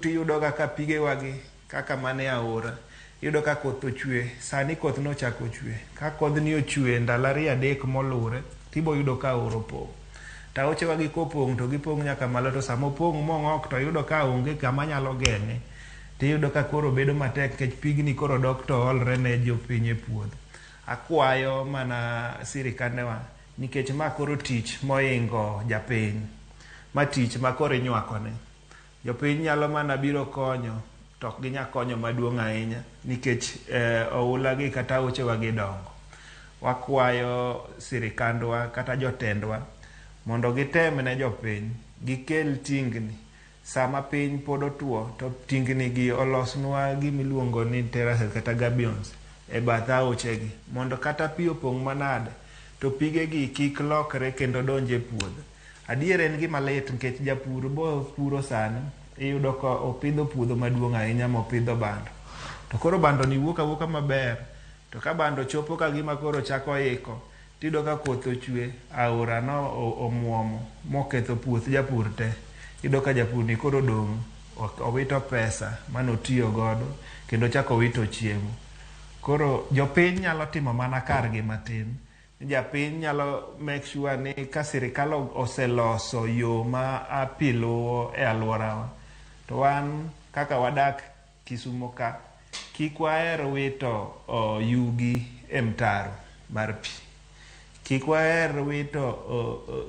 Tiyudo kaka pige wagi kaka mane aora iyudo ka koth ochwe. Sani koth nochako chwe. Ka kodhni ochwe ndalo 2-3 molure tibo yudo ka aora opong'. Taoche wagi kopong' to gipong' nyaka malo, to sama opong' mong'ok to yudo ka onge kama nyalo geng'e. Tiyudo ka koro bedo matek nikech pigni koro dok to olre ne jopiny e puodho. Akwayo mana sirikandewa nikech ma koro tich moingo japiny. Ma tich ma koro inywakone. Jopiny nyalo mana biro konyo to ok ginya konyo maduong' ahinya nikech oula gi kata aoche wagi dongo. Wakwayo sirikandwa kata jotendwa mondo gitem ne jopiny gikel tingni sama piny pod otuo, to tingni gi olosnwa gimiluongo ni terraces kata gabions e bath aoche gi mondo kata pi opong' manade to pige gi kik lokre kendo donje puodho. Adier en gima lit nikech japur bo puro sani iyudo ka opidho puodho maduong' ahinya mopidho bando. To koro bando ni wuok awuoka maber, to ka bando chopo ka gima koro chako iko, tiyudo ka koth ochwe, aora no omuomo moketho puoth japur te. Iyudo ka japur ni koro dong' owito pesa manotiyo godo kendo chako owito chiemo. Koro jopiny nyalo timo mana kargi matin. Japiny nyalo make sure ni ka sirikal oseloso yo ma pi luwo e alworawa, to wan kaka wadak Kisumo ka, kik waher wito yugi e mtaro mar pi. Kik waher wito